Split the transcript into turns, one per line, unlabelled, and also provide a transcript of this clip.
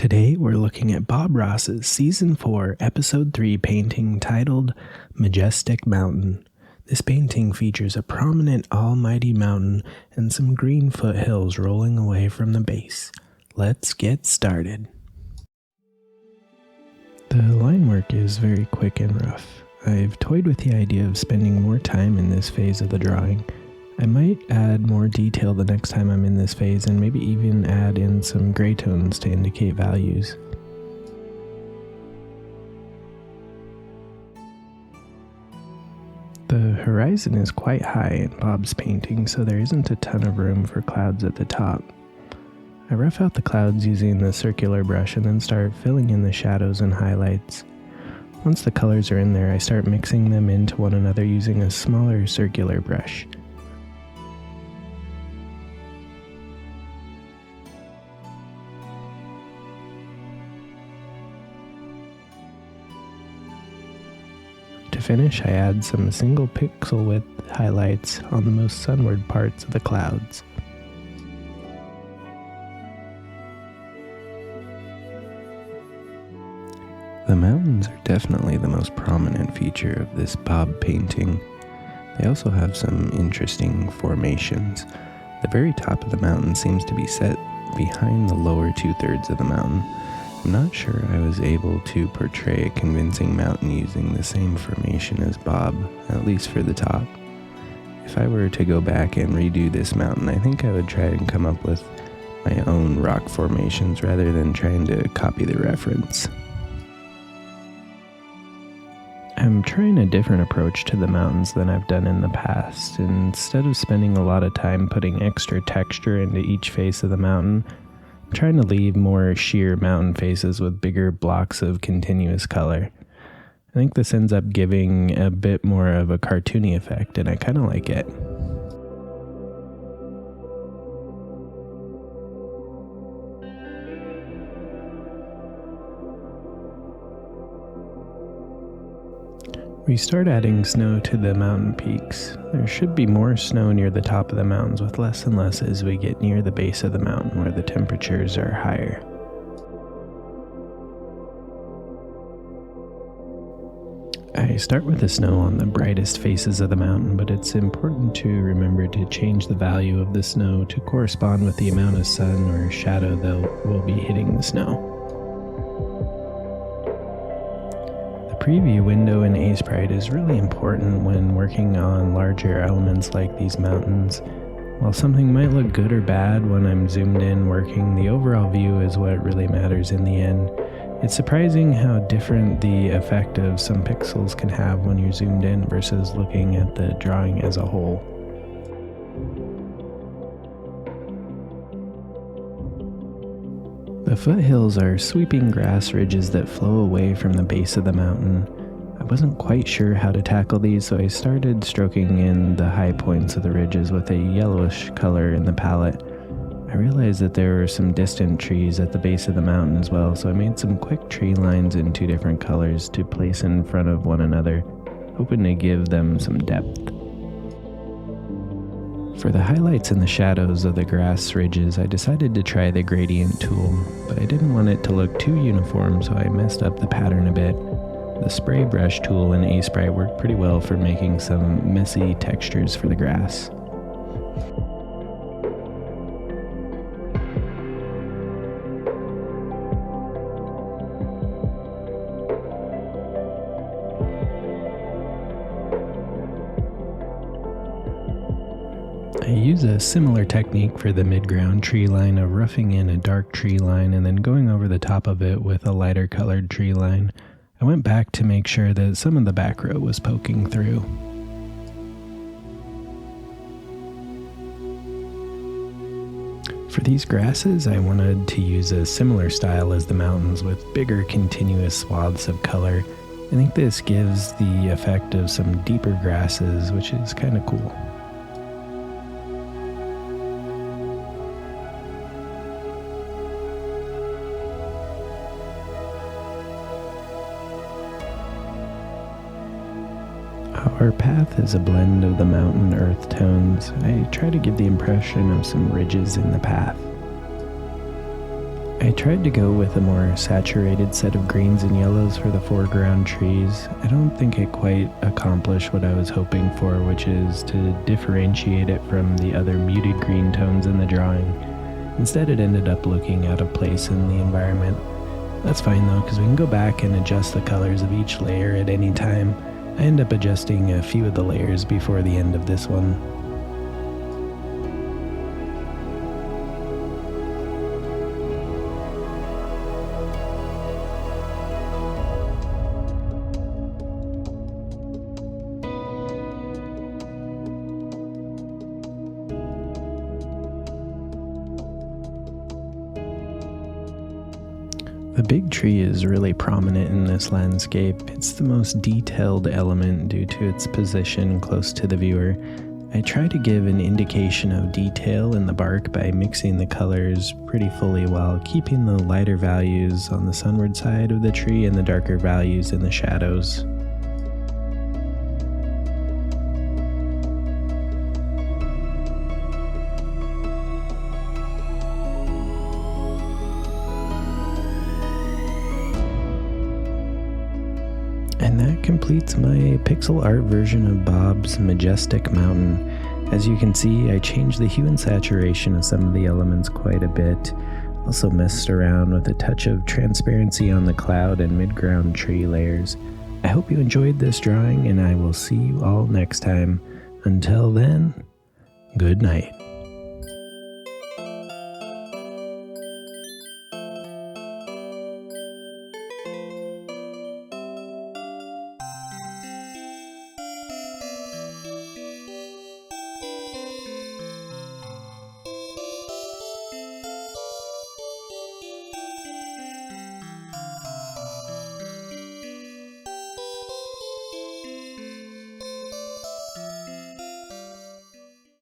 Today we're looking at Bob Ross's Season 4, Episode 3 painting titled Majestic Mountain. This painting features a prominent almighty mountain and some green foothills rolling away from the base. Let's get started. The line work is very quick and rough. I've toyed with the idea of spending more time in this phase of the drawing. I might add more detail the next time I'm in this phase and maybe even add in some gray tones to indicate values. The horizon is quite high in Bob's painting, so there isn't a ton of room for clouds at the top. I rough out the clouds using the circular brush and then start filling in the shadows and highlights. Once the colors are in there, I start mixing them into one another using a smaller circular brush. To finish, I add some single pixel width highlights on the most sunward parts of the clouds. The mountains are definitely the most prominent feature of this Bob painting. They also have some interesting formations. The very top of the mountain seems to be set behind the lower two-thirds of the mountain. I'm not sure I was able to portray a convincing mountain using the same formation as Bob, at least for the top. If I were to go back and redo this mountain, I think I would try and come up with my own rock formations rather than trying to copy the reference. I'm trying a different approach to the mountains than I've done in the past. Instead of spending a lot of time putting extra texture into each face of the mountain, I'm trying to leave more sheer mountain faces with bigger blocks of continuous color. I think this ends up giving a bit more of a cartoony effect, and I kind of like it. We start adding snow to the mountain peaks. There should be more snow near the top of the mountains, with less and less as we get near the base of the mountain where the temperatures are higher. I start with the snow on the brightest faces of the mountain, but it's important to remember to change the value of the snow to correspond with the amount of sun or shadow that will be hitting the snow. Preview window in Sprite is really important when working on larger elements like these mountains. While something might look good or bad when I'm zoomed in working, the overall view is what really matters in the end. It's surprising how different the effect of some pixels can have when you're zoomed in versus looking at the drawing as a whole. The foothills are sweeping grass ridges that flow away from the base of the mountain. I wasn't quite sure how to tackle these, so I started stroking in the high points of the ridges with a yellowish color in the palette. I realized that there were some distant trees at the base of the mountain as well, so I made some quick tree lines in two different colors to place in front of one another, hoping to give them some depth. For the highlights and the shadows of the grass ridges, I decided to try the gradient tool, but I didn't want it to look too uniform, so I messed up the pattern a bit. The spray brush tool in Sprite worked pretty well for making some messy textures for the grass. I use a similar technique for the mid-ground tree line of roughing in a dark tree line and then going over the top of it with a lighter colored tree line. I went back to make sure that some of the back row was poking through. For these grasses, I wanted to use a similar style as the mountains with bigger continuous swaths of color. I think this gives the effect of some deeper grasses, which is kind of cool. Our path is a blend of the mountain earth tones. I try to give the impression of some ridges in the path. I tried to go with a more saturated set of greens and yellows for the foreground trees. I don't think it quite accomplished what I was hoping for, which is to differentiate it from the other muted green tones in the drawing. Instead, it ended up looking out of place in the environment. That's fine though, because we can go back and adjust the colors of each layer at any time. I end up adjusting a few of the layers before the end of this one. The big tree is really prominent in this landscape. It's the most detailed element due to its position close to the viewer. I try to give an indication of detail in the bark by mixing the colors pretty fully while keeping the lighter values on the sunward side of the tree and the darker values in the shadows. And that completes my pixel art version of Bob's Majestic Mountain. As you can see, I changed the hue and saturation of some of the elements quite a bit. Also messed around with a touch of transparency on the cloud and mid-ground tree layers. I hope you enjoyed this drawing, and I will see you all next time. Until then, good night.